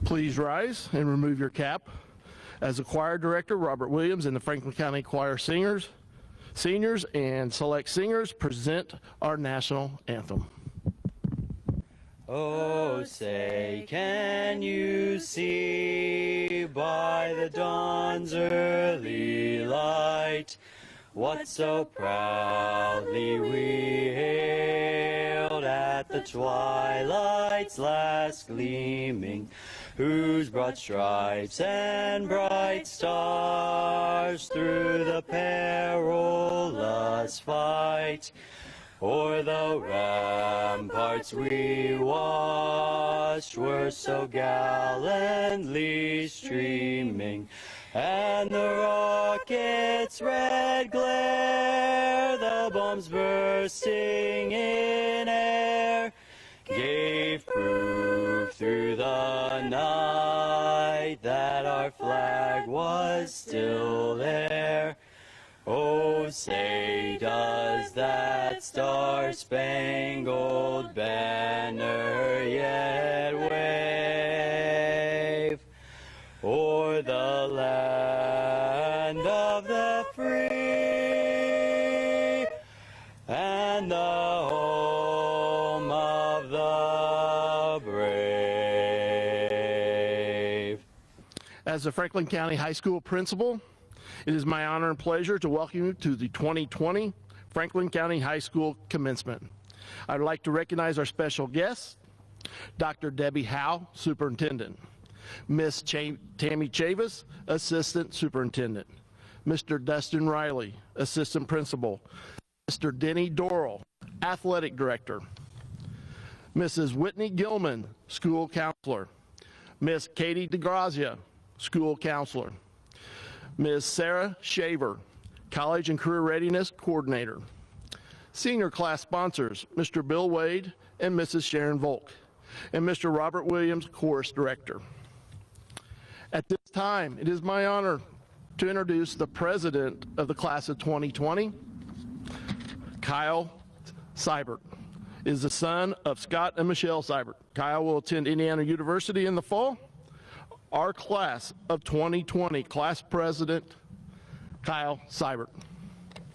Please rise and remove your cap. As the choir director, Robert Williams and the Franklin County Choir seniors and select singers present our national anthem. Oh, say, can you see by the dawn's early light what so proudly we hailed at the twilight's last gleaming, whose broad stripes and bright stars through the perilous fight o'er the ramparts we watched were so gallantly streaming, and the rocket's red glare, the bombs bursting in air, gave proof through the night that our flag was still there. Oh, say, does that star-spangled banner yet wave o'er the land of the free and the home of the brave? As the Franklin County High School principal, it is my honor and pleasure to welcome you to the 2020 Franklin County High School commencement. I'd like to recognize our special guests, Dr. Debbie Howe, Superintendent, Miss Tammy Chavis, Assistant Superintendent, Mr. Dustin Riley, Assistant Principal, Mr. Denny Dorrell, Athletic Director, Mrs. Whitney Gilman, School Counselor, Miss Katie DeGrazia, School Counselor, Ms. Sarah Shaver, College and Career Readiness Coordinator. Senior class sponsors, Mr. Bill Wade and Mrs. Sharon Volk, and Mr. Robert Williams, Chorus Director. At this time, it is my honor to introduce the president of the class of 2020, Kyle Seibert. Is the son of Scott and Michelle Seibert. Kyle will attend Indiana University in the fall. Our class of 2020, class president, Kyle Seibert.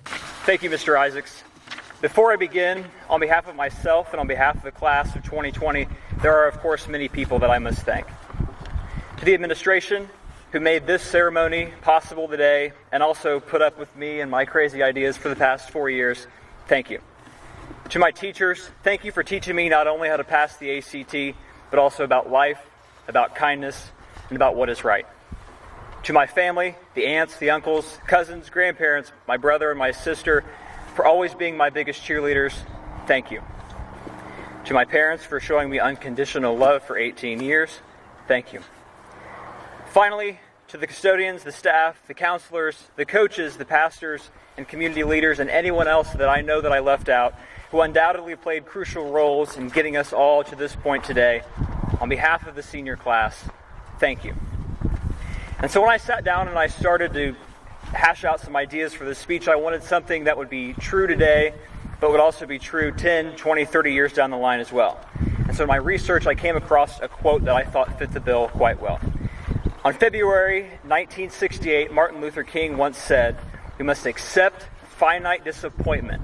Thank you, Mr. Isaacs. Before I begin, on behalf of myself and on behalf of the class of 2020, there are, of course, many people that I must thank. To the administration, who made this ceremony possible today and also put up with me and my crazy ideas for the past 4 years, thank you. To my teachers, thank you for teaching me not only how to pass the ACT, but also about life, about kindness, and about what is right. To my family, the aunts, the uncles, cousins, grandparents, my brother and my sister, for always being my biggest cheerleaders, thank you. To my parents for showing me unconditional love for 18 years, thank you. Finally, to the custodians, the staff, the counselors, the coaches, the pastors, and community leaders, and anyone else that I know that I left out, who undoubtedly played crucial roles in getting us all to this point today, on behalf of the senior class, thank you. And so when I sat down and I started to hash out some ideas for this speech, I wanted something that would be true today, but would also be true 10, 20, 30 years down the line as well. And so in my research, I came across a quote that I thought fit the bill quite well. On February 1968, Martin Luther King once said, "We must accept finite disappointment,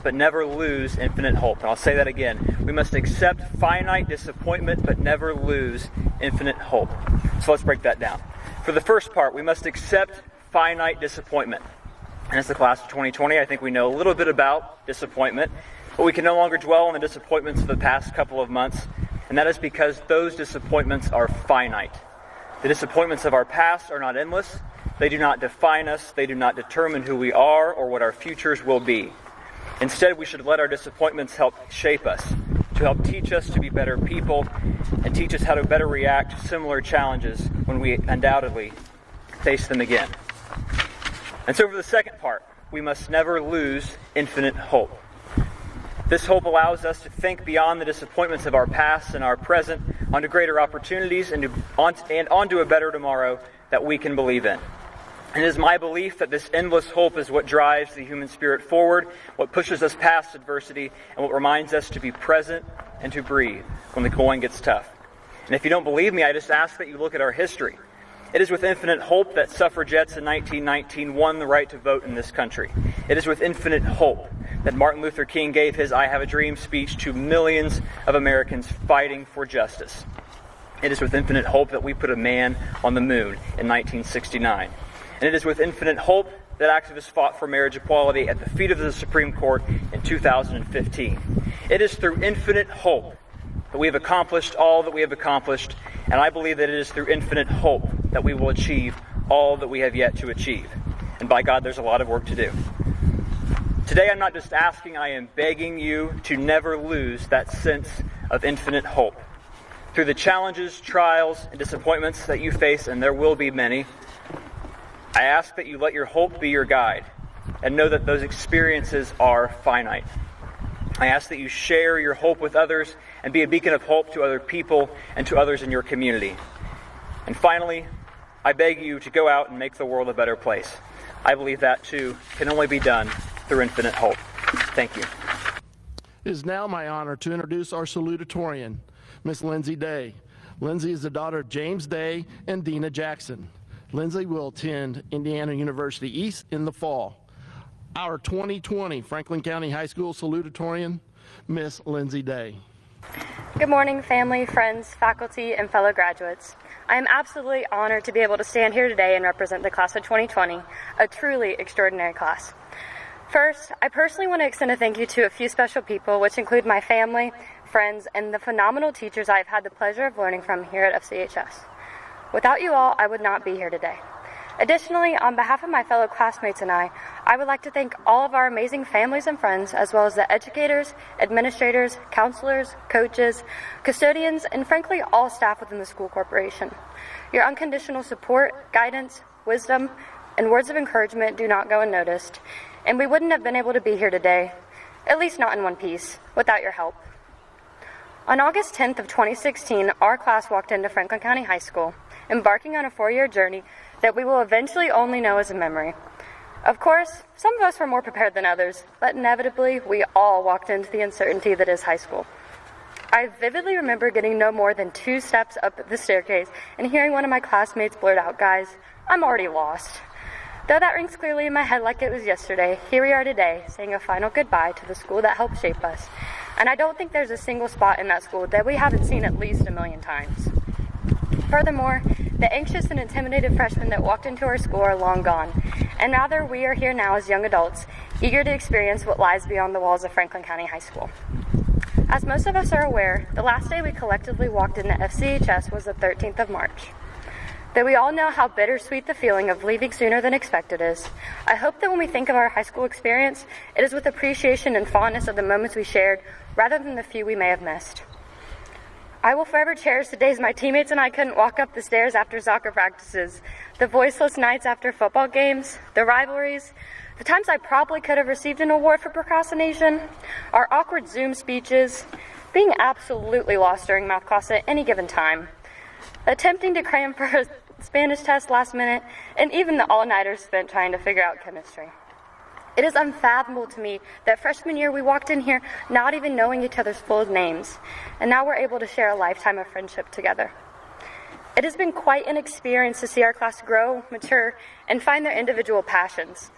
but never lose infinite hope." And I'll say that again. We must accept finite disappointment, but never lose infinite hope. So let's break that down. For the first part, we must accept finite disappointment. And as the class of 2020, I think we know a little bit about disappointment, but we can no longer dwell on the disappointments of the past couple of months, and that is because those disappointments are finite. The disappointments of our past are not endless. They do not define us. They do not determine who we are or what our futures will be. Instead, we should let our disappointments help shape us, to help teach us to be better people and teach us how to better react to similar challenges when we undoubtedly face them again. And so for the second part, we must never lose infinite hope. This hope allows us to think beyond the disappointments of our past and our present onto greater opportunities and onto a better tomorrow that we can believe in. And it is my belief that this endless hope is what drives the human spirit forward, what pushes us past adversity, and what reminds us to be present and to breathe when the going gets tough. And if you don't believe me, I just ask that you look at our history. It is with infinite hope that suffragettes in 1919 won the right to vote in this country. It is with infinite hope that Martin Luther King gave his I Have a Dream speech to millions of Americans fighting for justice. It is with infinite hope that we put a man on the moon in 1969. And it is with infinite hope that activists fought for marriage equality at the feet of the Supreme Court in 2015. It is through infinite hope that we have accomplished all that we have accomplished, and I believe that it is through infinite hope that we will achieve all that we have yet to achieve. And by God, there's a lot of work to do. Today, I'm not just asking, I am begging you to never lose that sense of infinite hope. Through the challenges, trials, and disappointments that you face, and there will be many, I ask that you let your hope be your guide, and know that those experiences are finite. I ask that you share your hope with others and be a beacon of hope to other people and to others in your community. And finally, I beg you to go out and make the world a better place. I believe that, too, can only be done through infinite hope. Thank you. It is now my honor to introduce our salutatorian, Miss Lindsay Day. Lindsay is the daughter of James Day and Dina Jackson. Lindsay will attend Indiana University East in the fall. Our 2020 Franklin County High School salutatorian, Miss Lindsay Day. Good morning, family, friends, faculty, and fellow graduates. I am absolutely honored to be able to stand here today and represent the class of 2020, a truly extraordinary class. First, I personally want to extend a thank you to a few special people, which include my family, friends, and the phenomenal teachers I've had the pleasure of learning from here at FCHS. Without you all, I would not be here today. Additionally, on behalf of my fellow classmates and I would like to thank all of our amazing families and friends, as well as the educators, administrators, counselors, coaches, custodians, and frankly, all staff within the school corporation. Your unconditional support, guidance, wisdom, and words of encouragement do not go unnoticed, and we wouldn't have been able to be here today, at least not in one piece, without your help. On August 10th of 2016, our class walked into Franklin County High School, embarking on a 4-year journey that we will eventually only know as a memory. Of course, some of us were more prepared than others, but inevitably, we all walked into the uncertainty that is high school. I vividly remember getting no more than 2 steps up the staircase and hearing one of my classmates blurt out, "Guys, I'm already lost." Though that rings clearly in my head like it was yesterday, here we are today, saying a final goodbye to the school that helped shape us. And I don't think there's a single spot in that school that we haven't seen at least a million times. Furthermore, the anxious and intimidated freshmen that walked into our school are long gone, and rather we are here now as young adults, eager to experience what lies beyond the walls of Franklin County High School. As most of us are aware, the last day we collectively walked into FCHS was the 13th of March. Though we all know how bittersweet the feeling of leaving sooner than expected is, I hope that when we think of our high school experience, it is with appreciation and fondness of the moments we shared, rather than the few we may have missed. I will forever cherish the days my teammates and I couldn't walk up the stairs after soccer practices, the voiceless nights after football games, the rivalries, the times I probably could have received an award for procrastination, our awkward Zoom speeches, being absolutely lost during math class at any given time, attempting to cram for a Spanish test last minute, and even the all-nighters spent trying to figure out chemistry. It is unfathomable to me that freshman year we walked in here not even knowing each other's full names, and now we're able to share a lifetime of friendship together. It has been quite an experience to see our class grow, mature, and find their individual passions.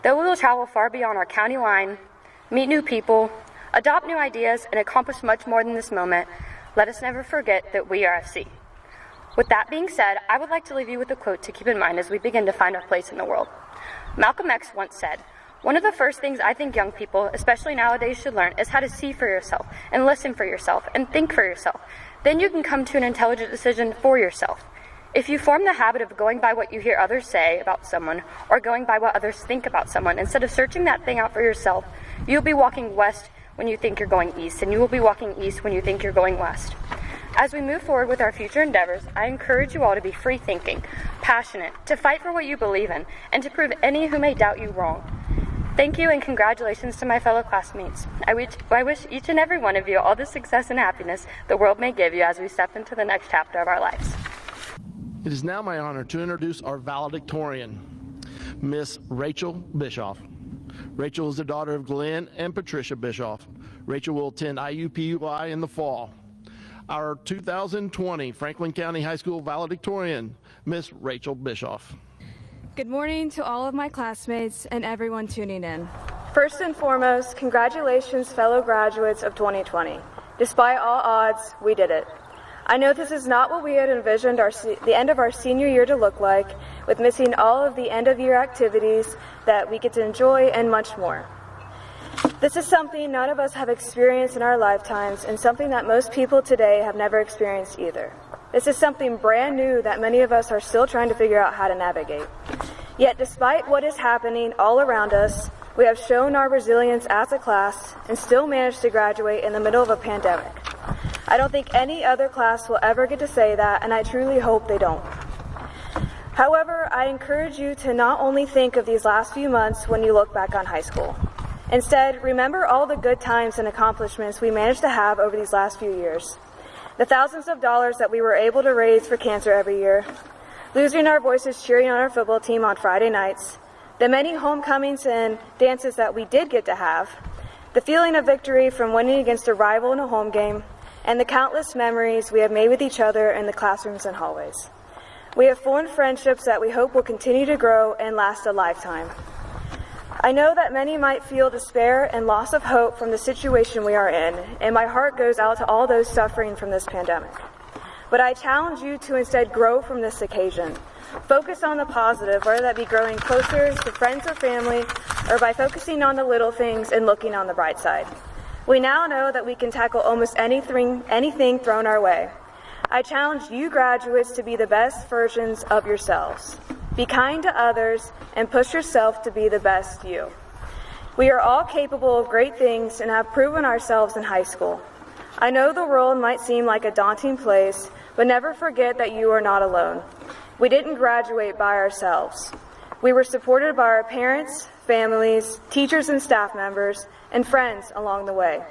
Though we will travel far beyond our county line, meet new people, adopt new ideas, and accomplish much more than this moment, let us never forget that we are FC. With that being said, I would like to leave you with a quote to keep in mind as we begin to find our place in the world. Malcolm X once said, "One of the first things I think young people, especially nowadays, should learn is how to see for yourself and listen for yourself and think for yourself. Then you can come to an intelligent decision for yourself. If you form the habit of going by what you hear others say about someone or going by what others think about someone, instead of searching that thing out for yourself, you'll be walking west when you think you're going east, and you will be walking east when you think you're going west." As we move forward with our future endeavors, I encourage you all to be free-thinking, passionate, to fight for what you believe in, and to prove any who may doubt you wrong. Thank you and congratulations to my fellow classmates. I wish each and every one of you all the success and happiness the world may give you as we step into the next chapter of our lives. It is now my honor to introduce our valedictorian, Miss Rachel Bischoff. Rachel is the daughter of Glenn and Patricia Bischoff. Rachel will attend IUPUI in the fall. our 2020 Franklin County High School valedictorian, Miss Rachel Bischoff. Good morning to all of my classmates and everyone tuning in. First and foremost, congratulations, fellow graduates of 2020. Despite all odds, we did it. I know this is not what we had envisioned the end of our senior year to look like, with missing all of the end-of-year activities that we get to enjoy and much more. This is something none of us have experienced in our lifetimes, and something that most people today have never experienced either. This is something brand new that many of us are still trying to figure out how to navigate. Yet despite what is happening all around us, we have shown our resilience as a class and still managed to graduate in the middle of a pandemic. I don't think any other class will ever get to say that, and I truly hope they don't. However, I encourage you to not only think of these last few months when you look back on high school. Instead, remember all the good times and accomplishments we managed to have over these last few years. The thousands of dollars that we were able to raise for cancer every year, losing our voices cheering on our football team on Friday nights, the many homecomings and dances that we did get to have, the feeling of victory from winning against a rival in a home game, and the countless memories we have made with each other in the classrooms and hallways. We have formed friendships that we hope will continue to grow and last a lifetime. I know that many might feel despair and loss of hope from the situation we are in, and my heart goes out to all those suffering from this pandemic. But I challenge you to instead grow from this occasion. Focus on the positive, whether that be growing closer to friends or family, or by focusing on the little things and looking on the bright side. We now know that we can tackle almost anything thrown our way. I challenge you graduates to be the best versions of yourselves. Be kind to others and push yourself to be the best you. We are all capable of great things and have proven ourselves in high school. I know the world might seem like a daunting place, but never forget that you are not alone. We didn't graduate by ourselves. We were supported by our parents, families, teachers and staff members, and friends along the way.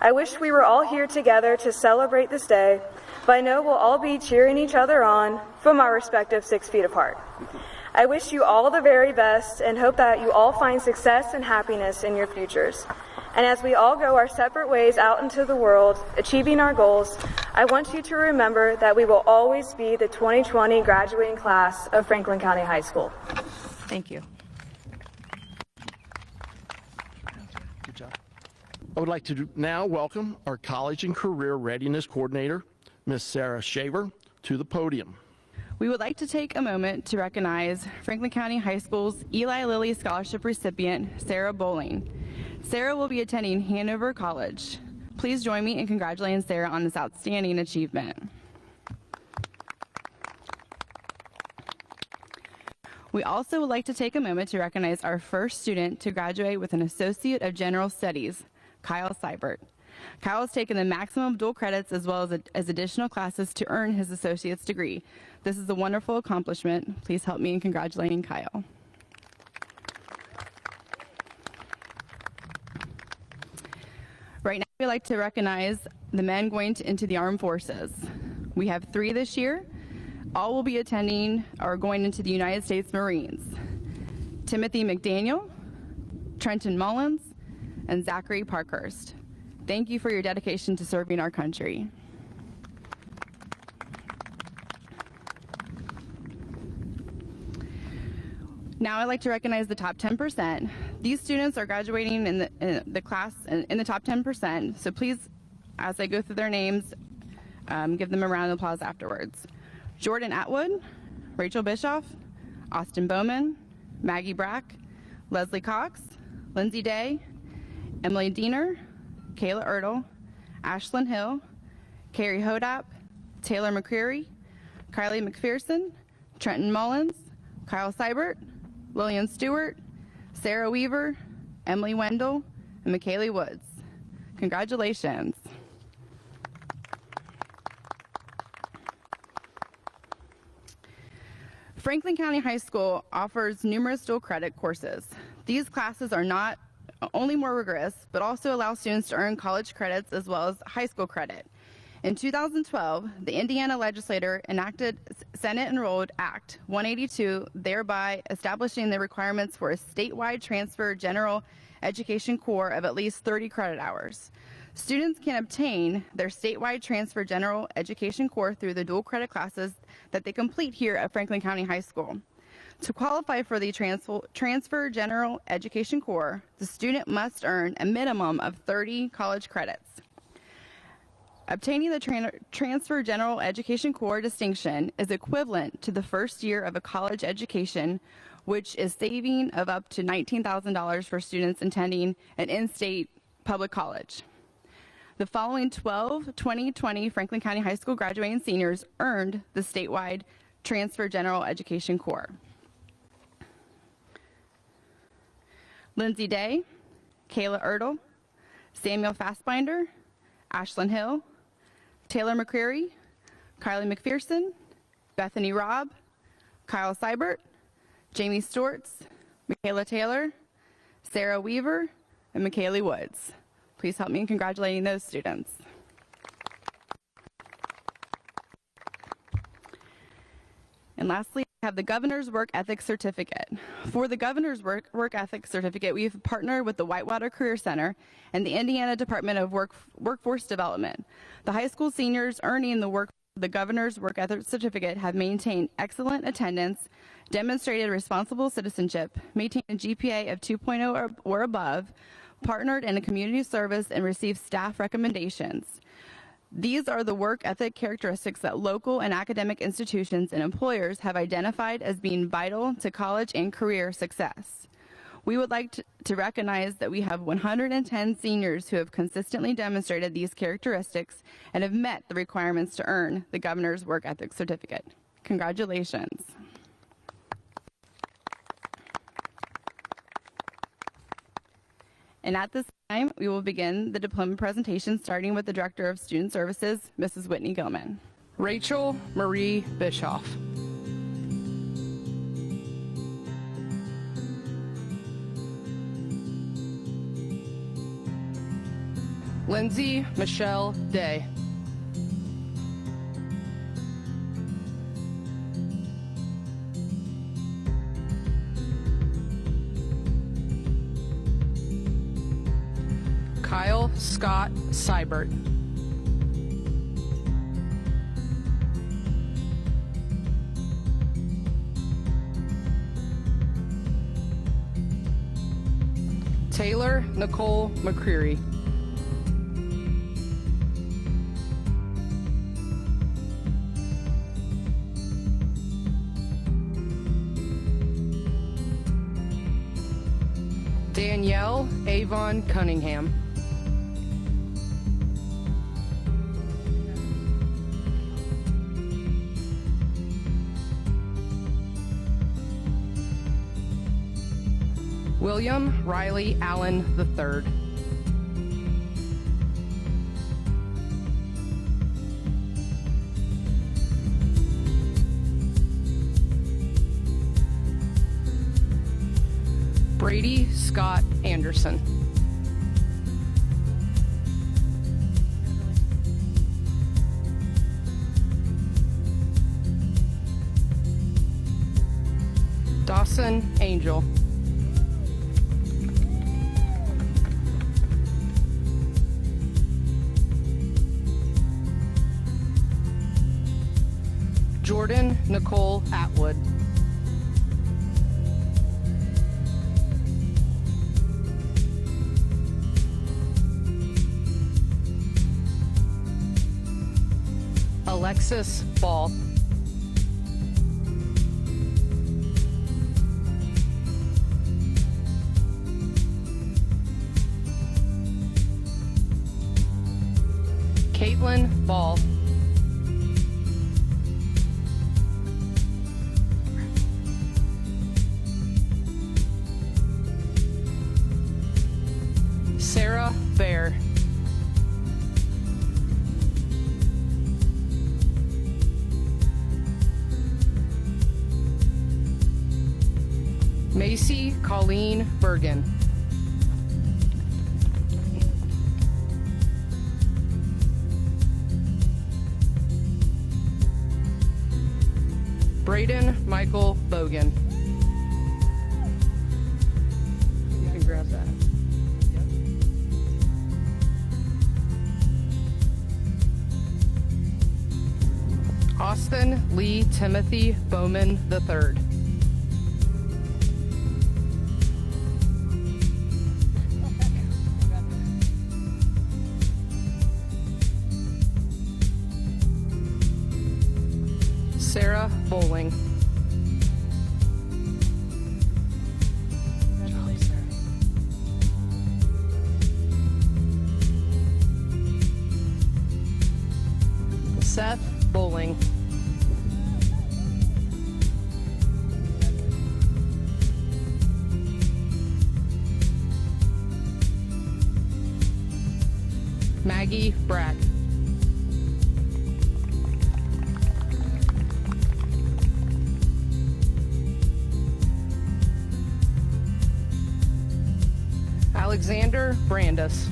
I wish we were all here together to celebrate this day, but I know we'll all be cheering each other on from our respective 6 feet apart. I wish you all the very best and hope that you all find success and happiness in your futures. And as we all go our separate ways out into the world, achieving our goals, I want you to remember that we will always be the 2020 graduating class of Franklin County High School. Thank you. Good job. I would like to now welcome our College and Career Readiness Coordinator, Ms. Sarah Shaver, to the podium. We would like to take a moment to recognize Franklin County High School's Eli Lilly Scholarship recipient, Sarah Bowling. Sarah will be attending Hanover College. Please join me in congratulating Sarah on this outstanding achievement. We also would like to take a moment to recognize our first student to graduate with an Associate of General Studies, Kyle Seibert. Kyle has taken the maximum dual credits as well as additional classes to earn his associate's degree. This is a wonderful accomplishment. Please help me in congratulating Kyle. Right now, we'd like to recognize the men going into the armed forces. We have 3 this year. All will be attending or going into the United States Marines. Timothy McDaniel, Trenton Mullins, and Zachary Parkhurst. Thank you for your dedication to serving our country. Now I'd like to recognize the top 10%. These students are graduating in the class in the top 10%, so please, as I go through their names, give them a round of applause afterwards. Jordan Atwood, Rachel Bischoff, Austin Bowman, Maggie Brack, Leslie Cox, Lindsay Day, Emily Diener, Kayla Ertl, Ashlyn Hill, Carrie Hodap, Taylor McCreary, Kylie McPherson, Trenton Mullins, Kyle Seibert, Lillian Stewart, Sarah Weaver, Emily Wendell, and McKaylee Woods. Congratulations. Franklin County High School offers numerous dual credit courses. These classes are not only more rigorous, but also allow students to earn college credits as well as high school credit. In 2012, the Indiana legislature enacted Senate Enrolled Act 182, thereby establishing the requirements for a statewide transfer general education core of at least 30 credit hours. Students can obtain their statewide transfer general education core through the dual credit classes that they complete here at Franklin County High School. To qualify for the transfer general education core, the student must earn a minimum of 30 college credits. Obtaining the transfer general education core distinction is equivalent to the first year of a college education, which is saving of up to $19,000 for students attending an in-state public college. The following 2020 Franklin County High School graduating seniors earned the statewide transfer general education core. Lindsay Day, Kayla Ertl, Samuel Fassbinder, Ashlyn Hill, Taylor McCreary, Kylie McPherson, Bethany Robb, Kyle Seibert, Jamie Stortz, Michaela Taylor, Sarah Weaver, and McKaylee Woods. Please help me in congratulating those students. And lastly, I have the Governor's Work Ethics Certificate. For the Governor's Work Ethics Certificate, we've partnered with the Whitewater Career Center and the Indiana Department of Workforce Development. The high school seniors earning the Governor's Work Ethics Certificate have maintained excellent attendance, demonstrated responsible citizenship, maintained a GPA of 2.0 or above, partnered in a community service, and received staff recommendations. These are the work ethic characteristics that local and academic institutions and employers have identified as being vital to college and career success. We would like to recognize that we have 110 seniors who have consistently demonstrated these characteristics and have met the requirements to earn the Governor's Work Ethics Certificate. Congratulations. And at this time, we will begin the diploma presentation, starting with the Director of Student Services, Mrs. Whitney Gilman. Rachel Marie Bischoff. Lindsay Michelle Day. Kyle Scott Seibert. Taylor Nicole McCreary. Danielle Avon Cunningham. William Riley Allen III. Brady Scott Anderson. Dawson Angel. Jordan Nicole Atwood. Alexis Ball. Caitlin Ball. Sarah Bear. Macy Colleen Bergen. Braden Michael Bogan. You can grab that. Austin Lee Timothy Bowman III. Sarah Bowling. Seth Bowling. Maggie Bragg. Alexander Brandis.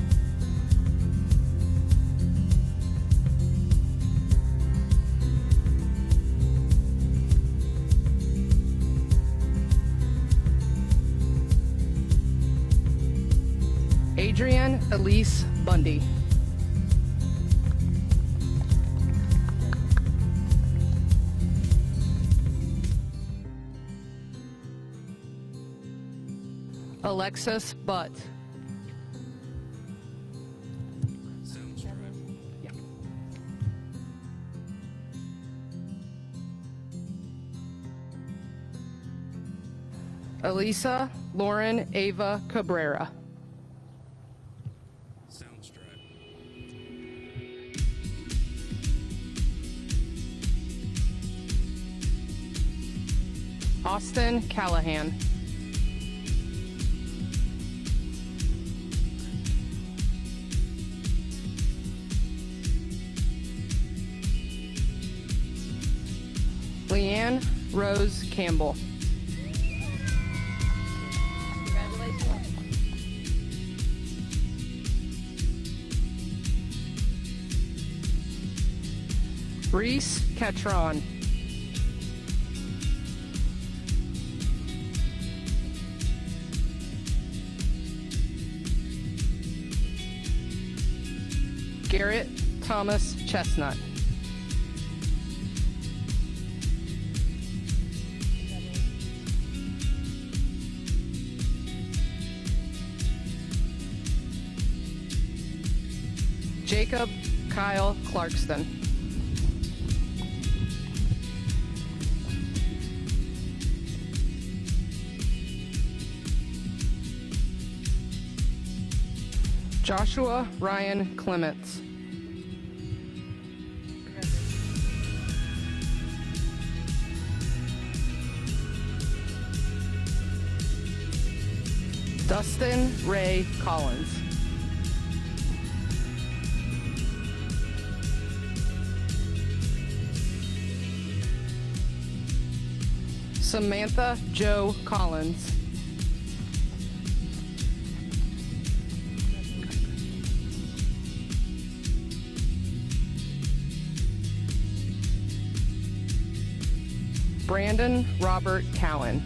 Adrienne Elise Bundy. Alexis Butt. Yeah. Elisa Lauren Ava Cabrera. Austin Callahan. Leanne Rose Campbell. Reese Ketron. Garrett Thomas Chestnut. Jacob Kyle Clarkston. Joshua Ryan Clements. Dustin Ray Collins. Samantha Joe Collins. Brandon Robert Cowan.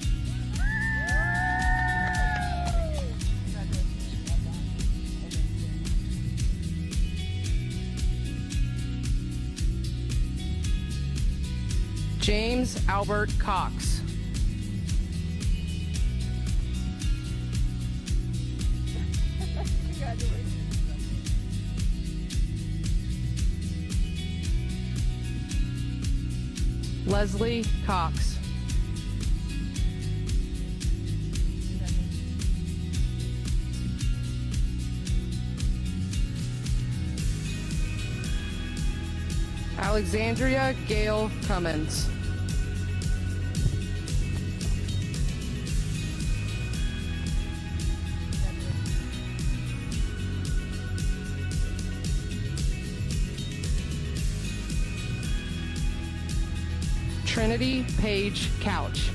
James Albert Cox. Leslie Cox. Alexandria Gail Cummins. Trinity Page Couch.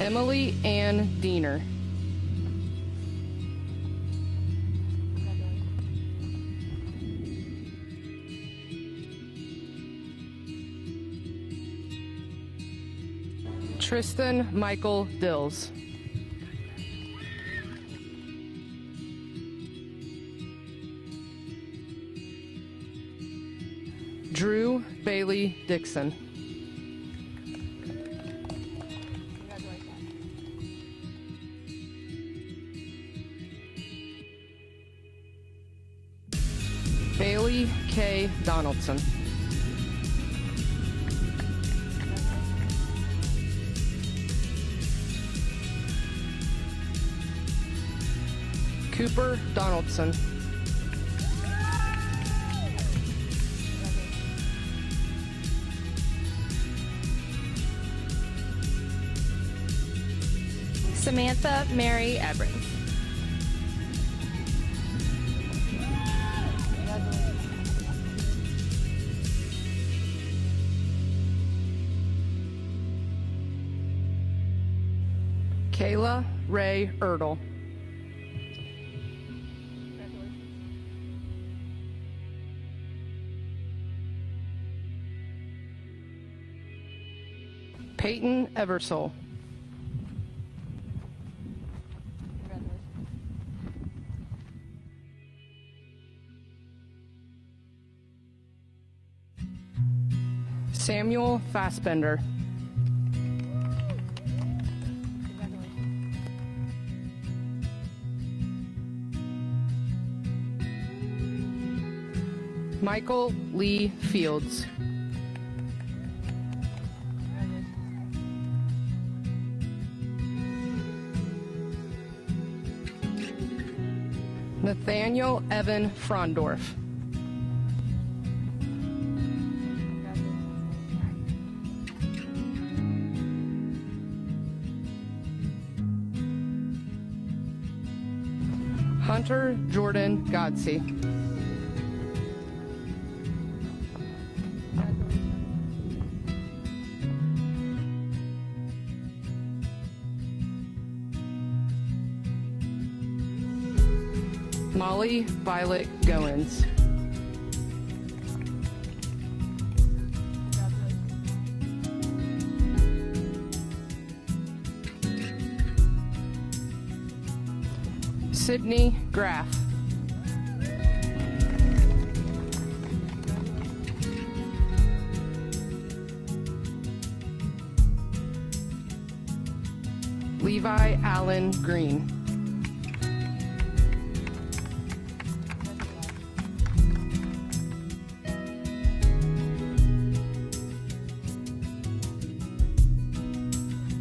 Emily Ann Diener. Tristan Michael Dills. Drew Bailey Dixon. Bailey K. Donaldson. Cooper Donaldson. Samantha Mary Everett. Kayla Ray Ertl. Peyton Eversole. Samuel Fassbender. Michael Lee Fields. Nathaniel Evan Frondorf. Hunter Jordan Godsey. Molly Violet Goins. Sydney Graff. Levi Allen Green.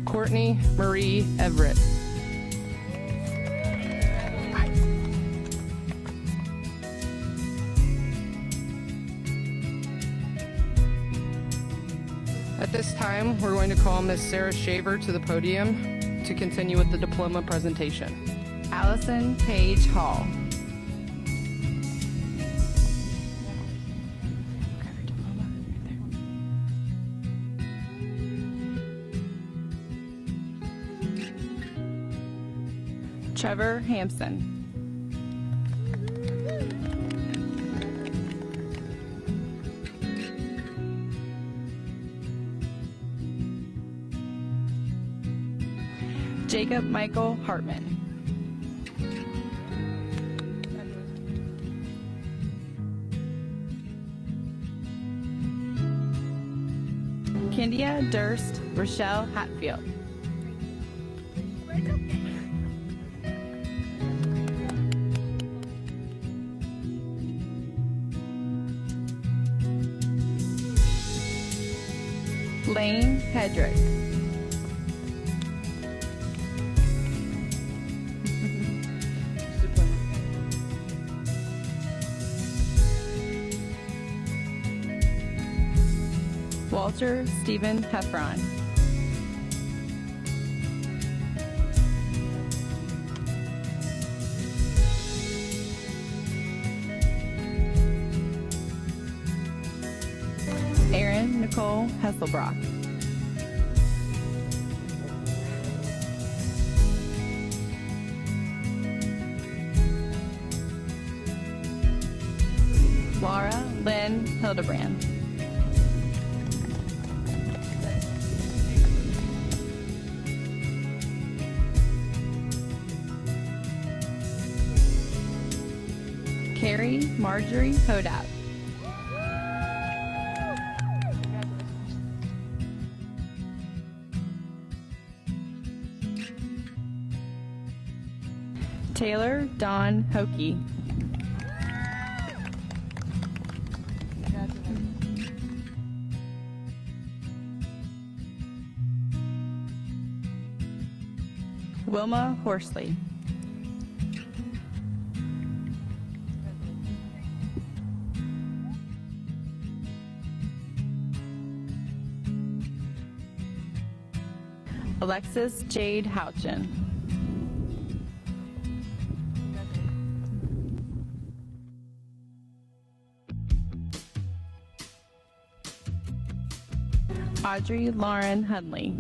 Courtney Marie Everett. At this time, we're going to call Miss Sarah Shaver to the podium to continue with the diploma presentation. Allison Paige Hall. Trevor Hampson. Jacob Michael Hartman. Kendia Durst Rochelle Hatfield. Lane Hedrick. Walter Stephen Heffron. Erin Nicole Hesselbrock. Laura Lynn Hildebrand. Mary Marjorie Hodap. Taylor Dawn Hokie. Wilma Horsley. Alexis Jade Houchin. Audrey Lauren Hudley.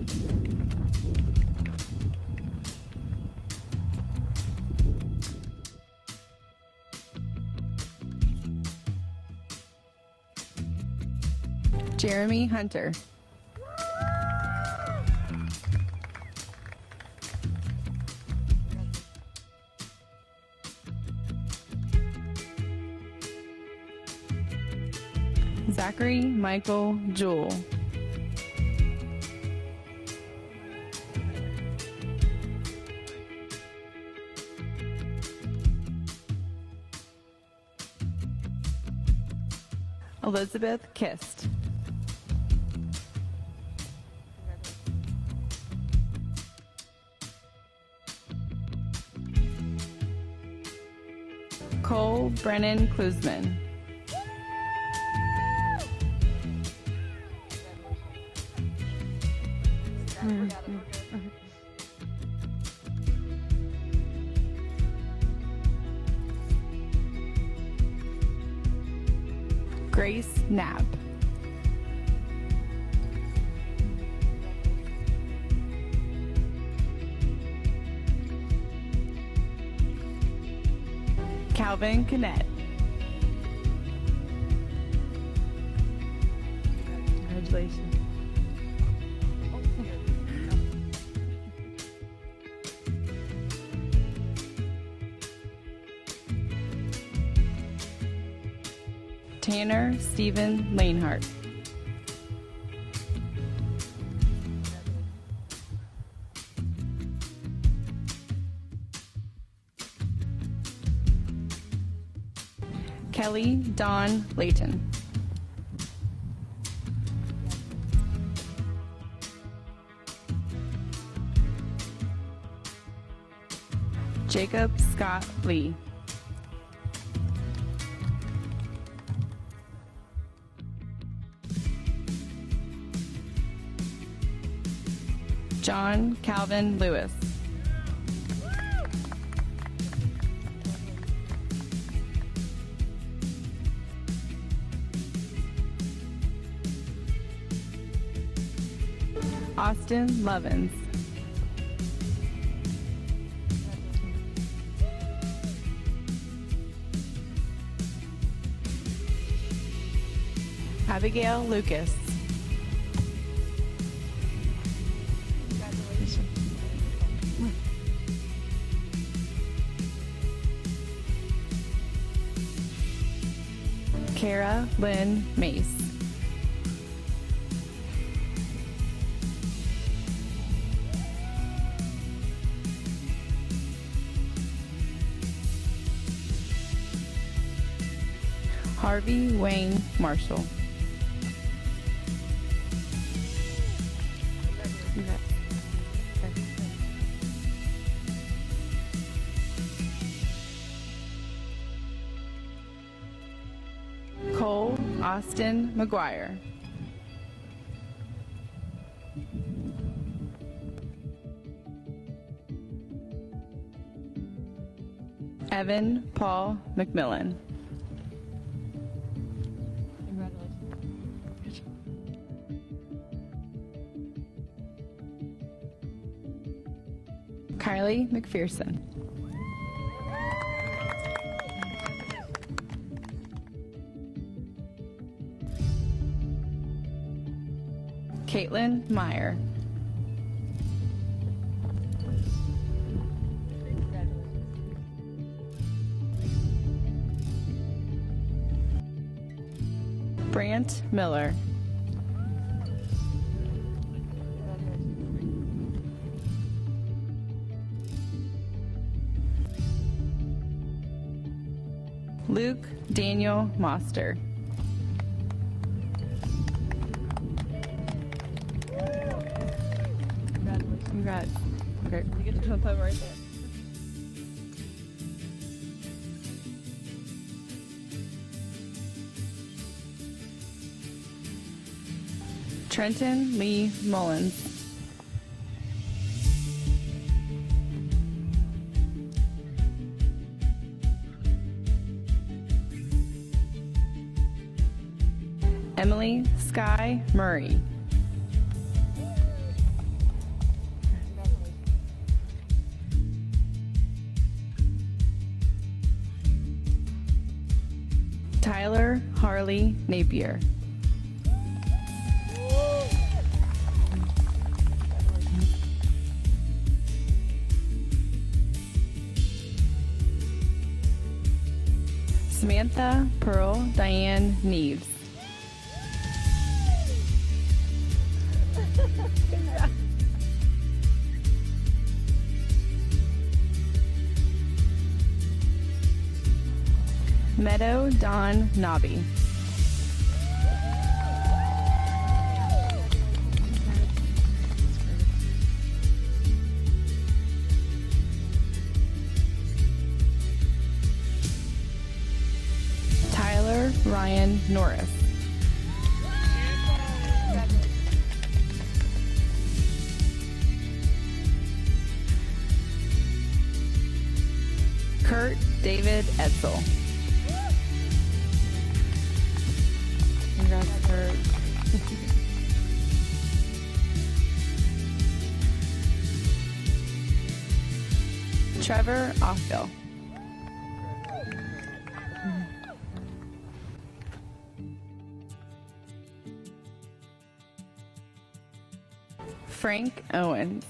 Jeremy Hunter. Zachary Michael Jewell. Elizabeth Kist. Cole Brennan Klusman. Grace Knapp. Calvin Connett. Congratulations. Tanner Stephen Lanehart. Kelly Dawn Layton. Jacob Scott Lee. John Calvin Lewis. Austin Lovins. Abigail Lucas. Kara Lynn Mace. Harvey Wayne Marshall. Cole Austin McGuire. Evan Paul McMillan. Kylie McPherson. Caitlin Meyer. Brant Miller. Luke Daniel Moster. Congrats. Okay, you get to jump over right there. Trenton Lee Mullins. Emily Sky Murray. Tyler Harley Napier. Samantha Pearl Diane Neves. Meadow Don Nobby. Tyler Ryan Norris. Kurt David Edsel. Congrats, Kurt. Trevor Offhill. Frank Owens.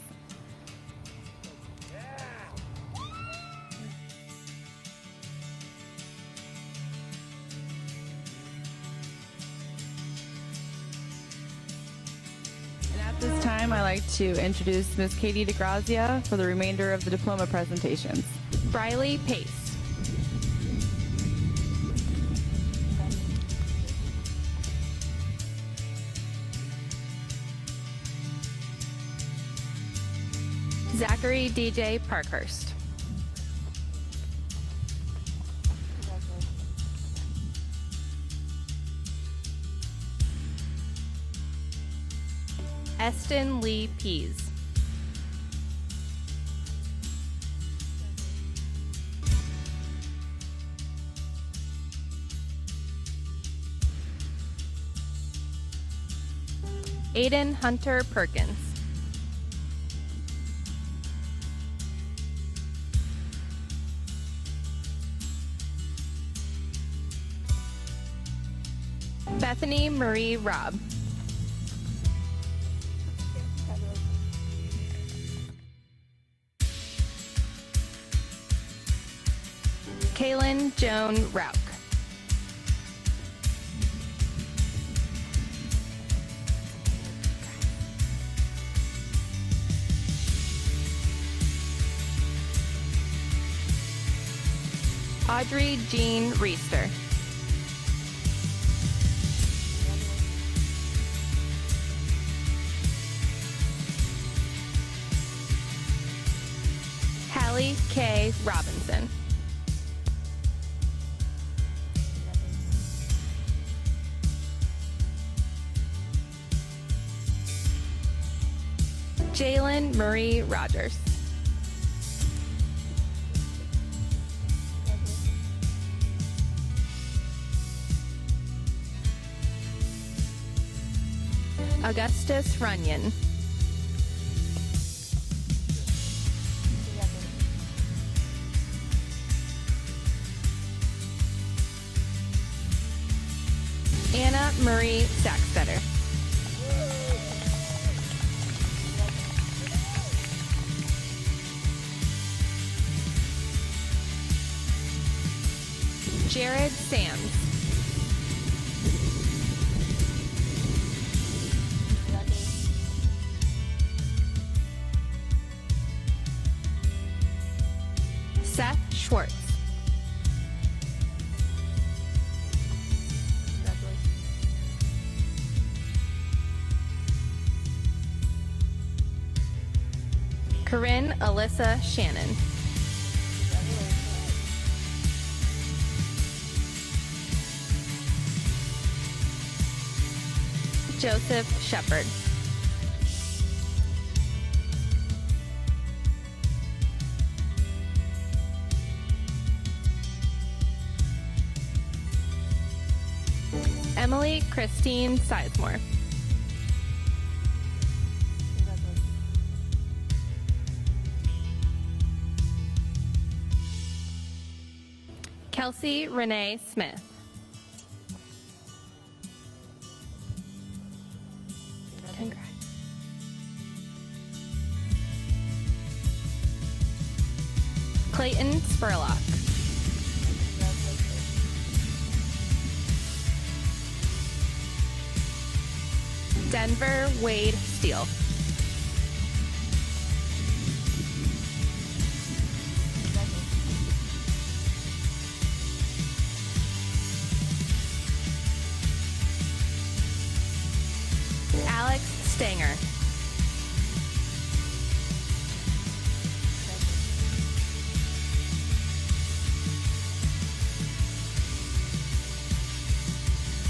This time, I'd like to introduce Ms. Katie DeGrazia for the remainder of the diploma presentations. Briley Pace. Zachary DJ Parkhurst. Eston Lee Pease. Aiden Hunter Perkins. Bethany Marie Robb. Kaylin Joan Rauch. Audrey Jean Reister. Hallie K. Robinson. Jalen Marie Rogers. Augustus Runyon. Anna Marie Sackstetter. Jared Sams. Corinne Alyssa Shannon. Joseph Shepard. Emily Christine Sizemore. Kelsey Renee Smith. Congrats. Clayton Spurlock. Denver Wade Steele. Alex Stanger.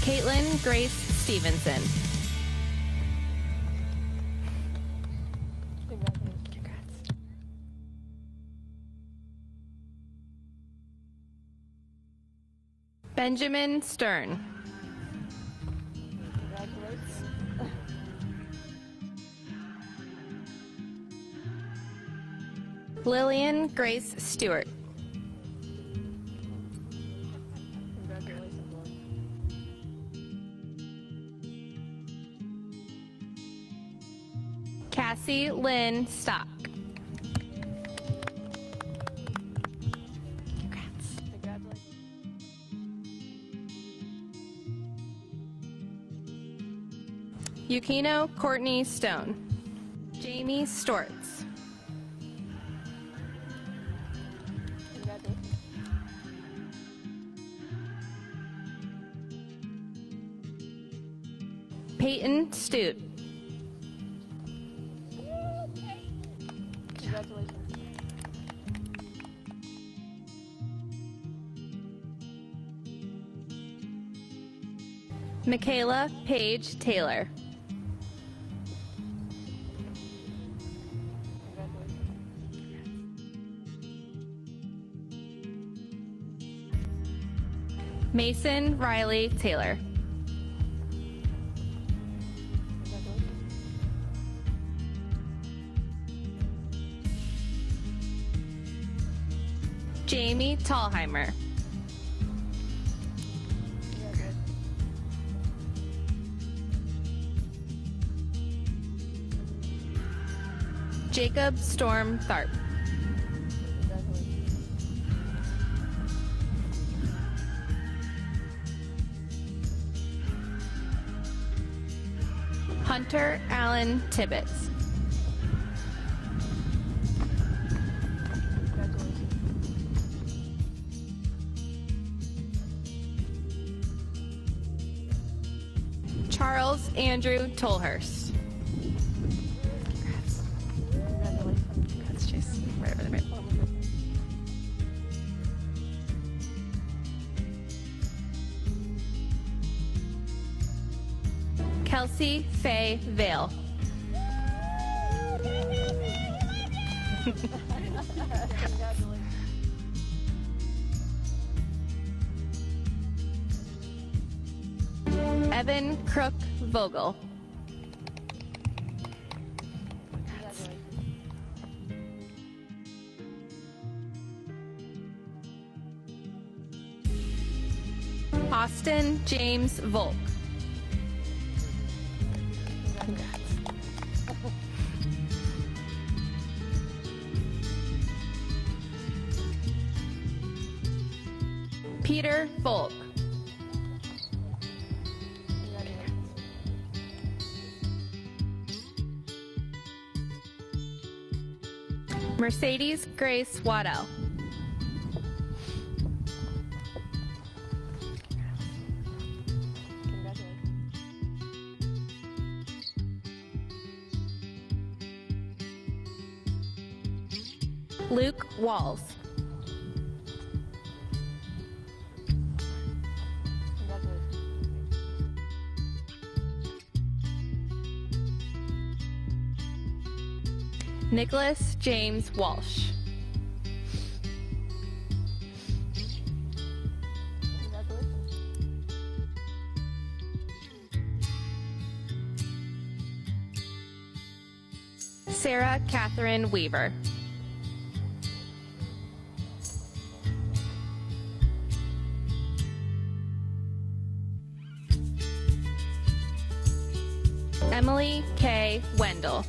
Caitlin Grace Stevenson. Benjamin Stern. Lillian Grace Stewart. Cassie Lynn Stock. Yukino Courtney Stone. Jamie Stortz. Peyton Stute. Michaela Paige Taylor. Mason Riley Taylor. Jamie Tallheimer. Jacob Storm Tharp. Hunter Allen Tibbetts. Charles Andrew Tolhurst. Congrats, Chase. Right over there. Kelsey Faye Vale. Evan Crook Vogel. Austin James Volk. Congrats. Peter Volk. Mercedes Grace Waddell. Luke Walls. Nicholas James Walsh. Sarah Catherine Weaver. Emily K. Wendell.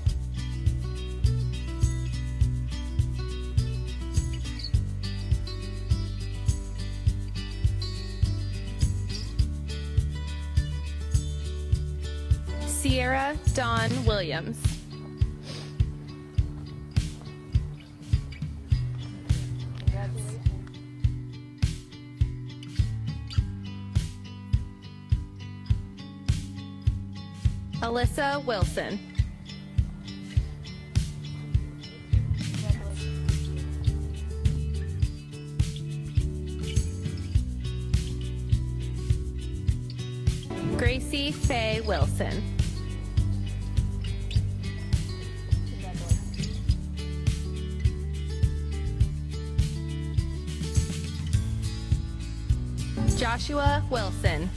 Sierra Dawn Williams. Alyssa Wilson. Gracie Faye Wilson. Joshua Wilson.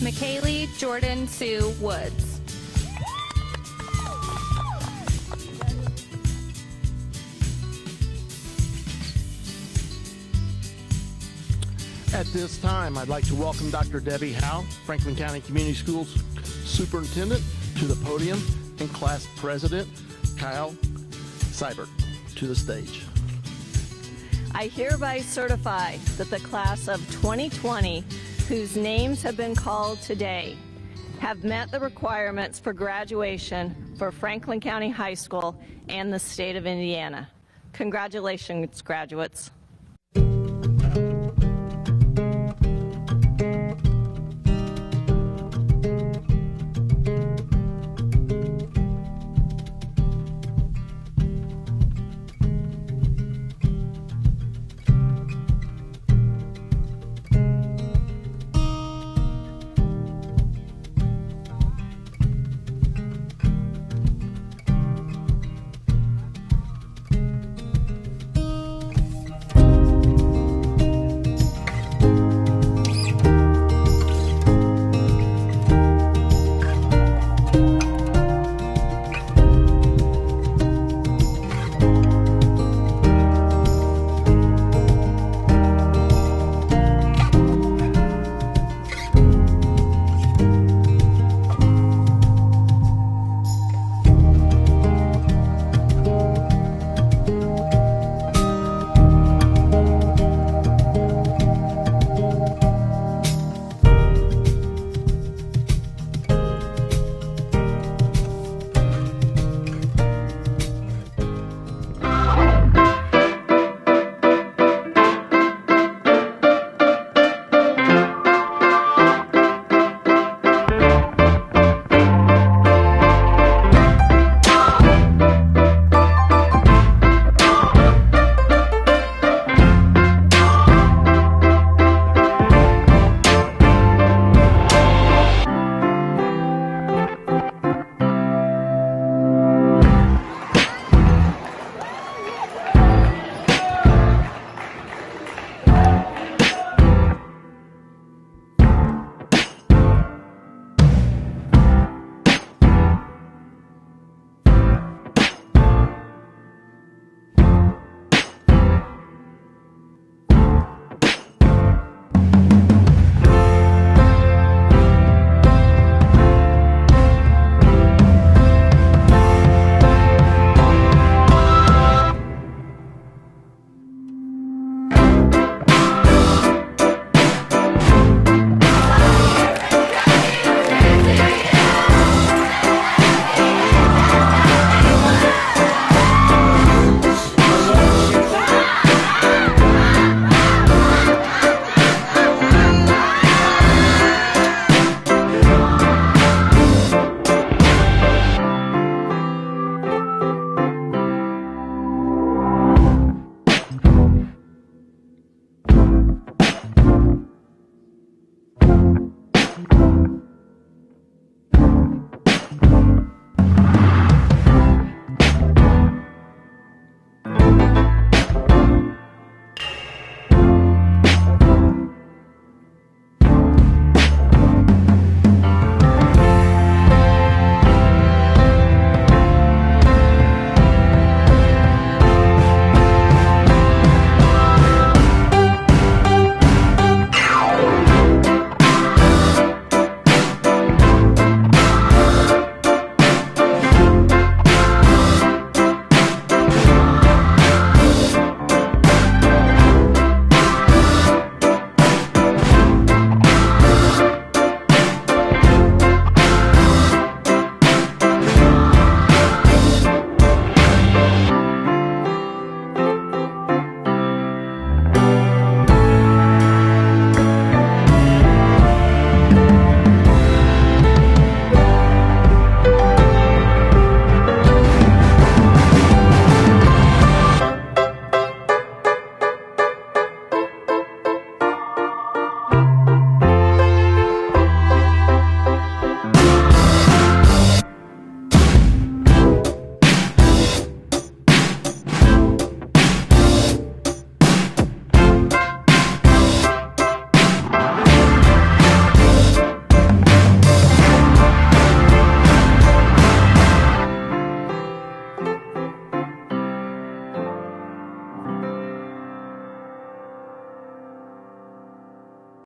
McKaylee Jordan Sue Woods. At this time, I'd like to welcome Dr. Debbie Howe, Franklin County Community Schools Superintendent, to the podium, and Class President Kyle Seibert to the stage. I hereby certify that the class of 2020, whose names have been called today, have met the requirements for graduation for Franklin County High School and the state of Indiana. Congratulations, graduates.